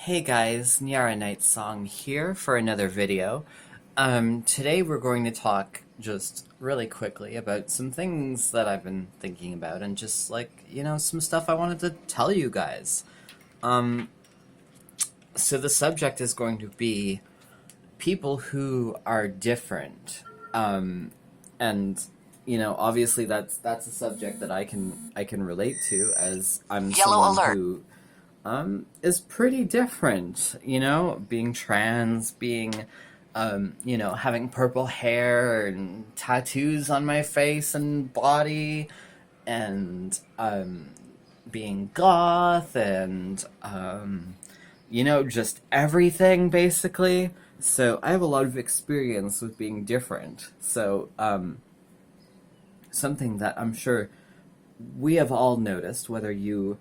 Hey guys, Neaura Nightsong here for another video. Today we're going to talk just really quickly about some things that I've been thinking about and just some stuff I wanted to tell you guys. Um, so the subject is going to be people who are different. And obviously that's a subject that I can relate to as I'm Yellow someone alert. who is pretty different, being trans, being, having purple hair and tattoos on my face and body, and, being goth, and, just everything, basically. So I have a lot of experience with being different. So, something that I'm sure we have all noticed, whether you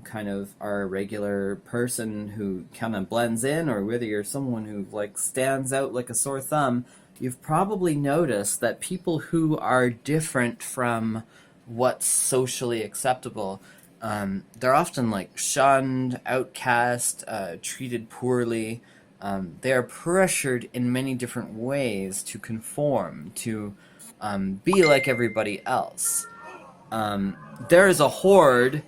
kind of are a regular person who kind of blends in, or whether you're someone who stands out like a sore thumb, you've probably noticed that people who are different from what's socially acceptable, they're often shunned, outcast, treated poorly. They are pressured in many different ways to conform, to be like everybody else. There is a horde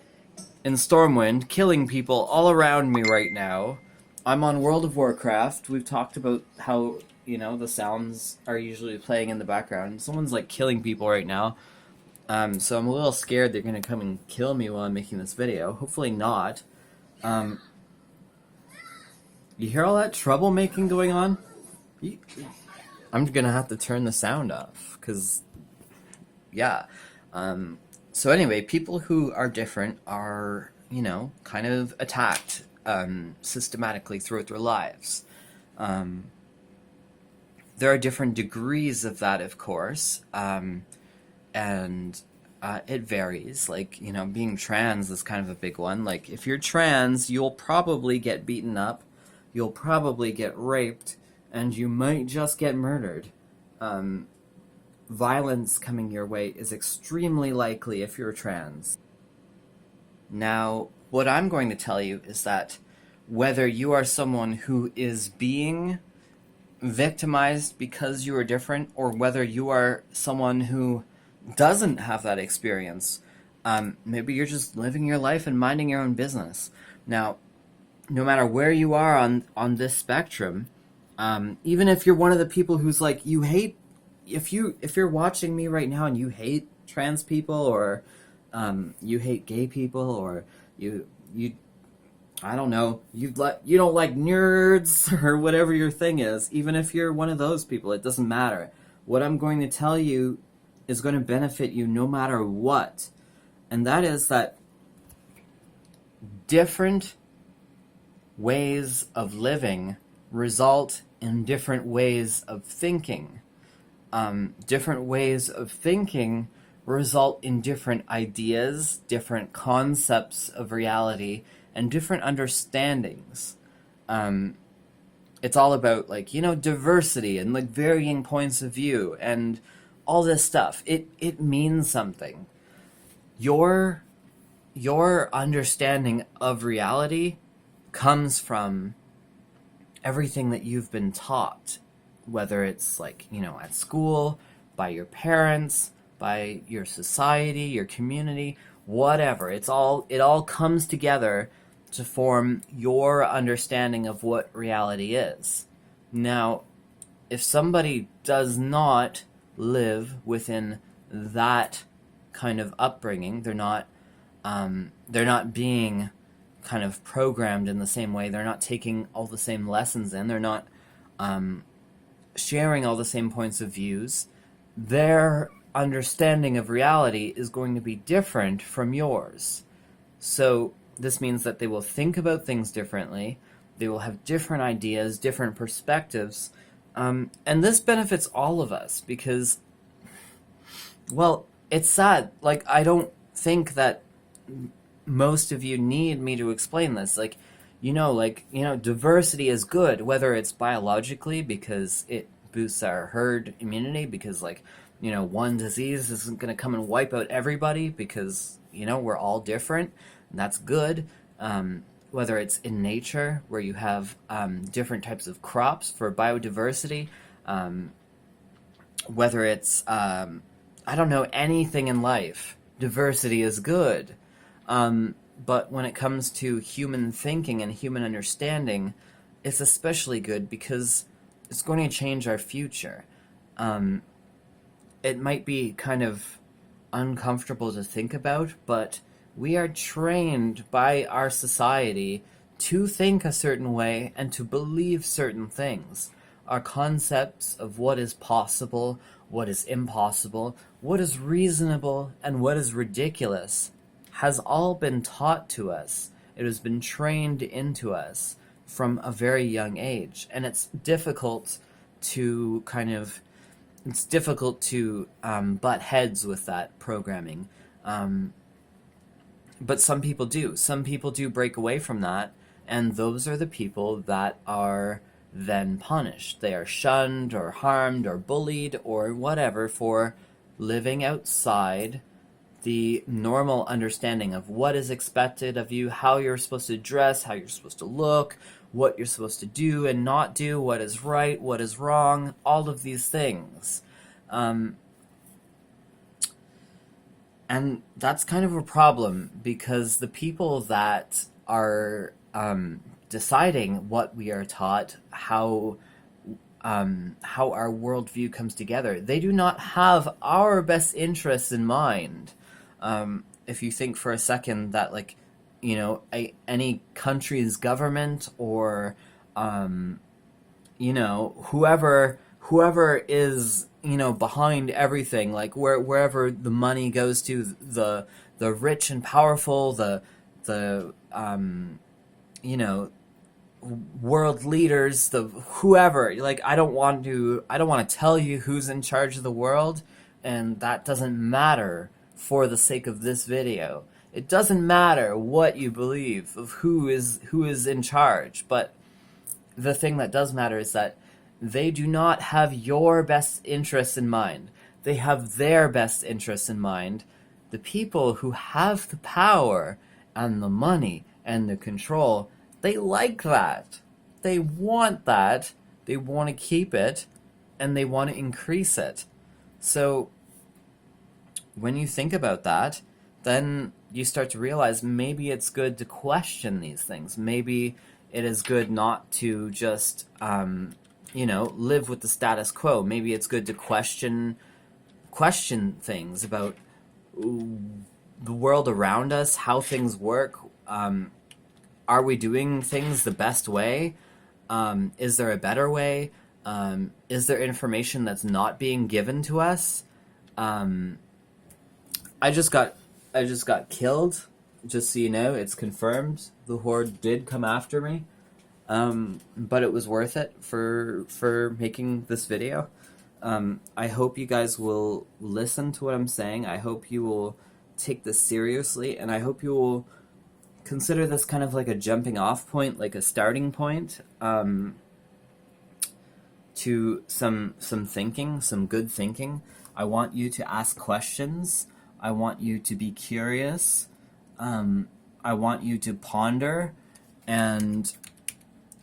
in Stormwind killing people all around me right now. I'm on World of Warcraft. We've talked about how, the sounds are usually playing in the background. Someone's killing people right now. So I'm a little scared they're gonna come and kill me while I'm making this video. Hopefully not. Um, you hear all that troublemaking going on? I'm gonna have to turn the sound off, because, yeah. So anyway, people who are different are, kind of attacked systematically throughout their lives. Um, there are different degrees of that, of course, and it varies. Being trans is kind of a big one. If you're trans, you'll probably get beaten up, you'll probably get raped, and you might just get murdered. Violence coming your way is extremely likely if you're trans. Now, what I'm going to tell you is that whether you are someone who is being victimized because you are different, or whether you are someone who doesn't have that experience, maybe you're just living your life and minding your own business. Now, no matter where you are on this spectrum, even if you're one of the people who's you hate, if you're watching me right now and you hate trans people, or you hate gay people, or you I don't know, you don't like nerds or whatever your thing is, even if you're one of those people, it doesn't matter. What I'm going to tell you is going to benefit you no matter what. And that is that different ways of living result in different ways of thinking. Different ways of thinking result in different ideas, different concepts of reality, and different understandings. It's all about diversity and varying points of view and all this stuff. It means something. Your understanding of reality comes from everything that you've been taught, whether it's at school, by your parents, by your society, your community, whatever. It all comes together to form your understanding of what reality is. Now, if somebody does not live within that kind of upbringing, they're not being kind of programmed in the same way. They're not taking all the same lessons in. They're not sharing all the same points of views. Their understanding of reality is going to be different from yours. So this means that they will think about things differently. They will have different ideas, different perspectives. And this benefits all of us because, well, it's sad. I don't think that most of you need me to explain this. Diversity is good, whether it's biologically because it boosts our herd immunity, because one disease isn't going to come and wipe out everybody, because we're all different, and that's good. whether it's in nature, where you have different types of crops for biodiversity, whether it's, I don't know, anything in life, diversity is good. But when it comes to human thinking and human understanding, it's especially good because it's going to change our future. It might be kind of uncomfortable to think about, but we are trained by our society to think a certain way and to believe certain things. Our concepts of what is possible, what is impossible, what is reasonable, and what is ridiculous has all been taught to us. It has been trained into us from a very young age. And it's difficult to butt heads with that programming. But some people do. Some people do break away from that, and those are the people that are then punished. They are shunned or harmed or bullied or whatever for living outside the normal understanding of what is expected of you, how you're supposed to dress, how you're supposed to look, what you're supposed to do and not do, what is right, what is wrong, all of these things. And that's kind of a problem because the people that are deciding what we are taught, how our worldview comes together, they do not have our best interests in mind. If you think for a second that, like, you know, any country's government or, you know, whoever is, you know, behind everything, like wherever the money goes to, the rich and powerful, the you know, world leaders, the whoever, like, I don't want to tell you who's in charge of the world, and that doesn't matter for the sake of this video. It doesn't matter what you believe of who is in charge, but the thing that does matter is that they do not have your best interests in mind. They have their best interests in mind. The people who have the power and the money and the control, they like that. They want that. They want to keep it, and they want to increase it. So when you think about that, then you start to realize maybe it's good to question these things. Maybe it is good not to just, you know, live with the status quo. Maybe it's good to question things about the world around us, how things work. Are we doing things the best way? Is there a better way? Is there information that's not being given to us? I just got killed. Just so you know, it's confirmed. The Horde did come after me. But it was worth it for making this video. I hope you guys will listen to what I'm saying. I hope you will take this seriously, and I hope you will consider this kind of like a jumping off point, like a starting point, to some thinking, some good thinking. I want you to ask questions. I want you to be curious. I want you to ponder, and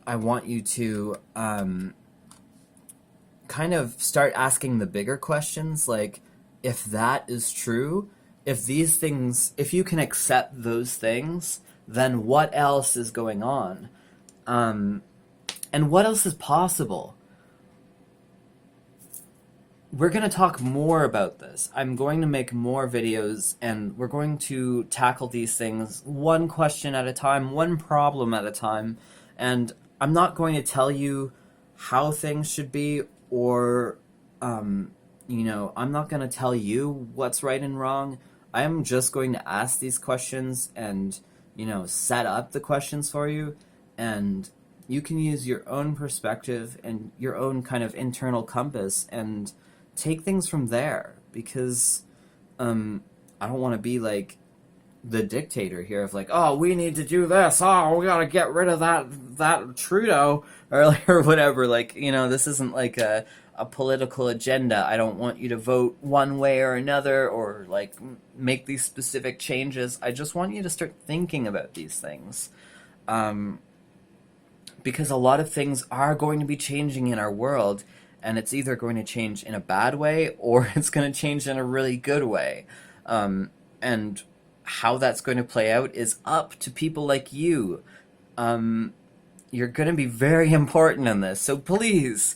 I want you to kind of start asking the bigger questions, like, if that is true, if these things, if you can accept those things, then what else is going on? And what else is possible? We're going to talk more about this. I'm going to make more videos, and we're going to tackle these things one question at a time, one problem at a time, and I'm not going to tell you how things should be, or, you know, I'm not going to tell you what's right and wrong. I am just going to ask these questions and, you know, set up the questions for you, and you can use your own perspective and your own kind of internal compass and take things from there, because I don't want to be like the dictator here of like, oh, we need to do this, oh, we gotta get rid of that Trudeau, or whatever. Like, you know, this isn't like a political agenda. I don't want you to vote one way or another, or like make these specific changes. I just want you to start thinking about these things. because a lot of things are going to be changing in our world, and it's either going to change in a bad way or it's going to change in a really good way. And how that's going to play out is up to people like you. You're going to be very important in this, so please,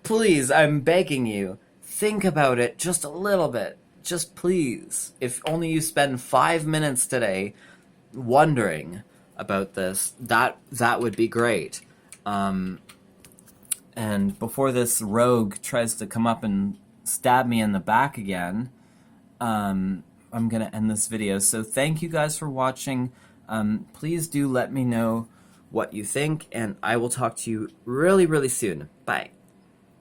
please, I'm begging you, think about it just a little bit. Just please. If only you spend 5 minutes today wondering about this, that would be great. And before this rogue tries to come up and stab me in the back again, I'm going to end this video. So thank you guys for watching. Please do let me know what you think, and I will talk to you really, really soon. Bye.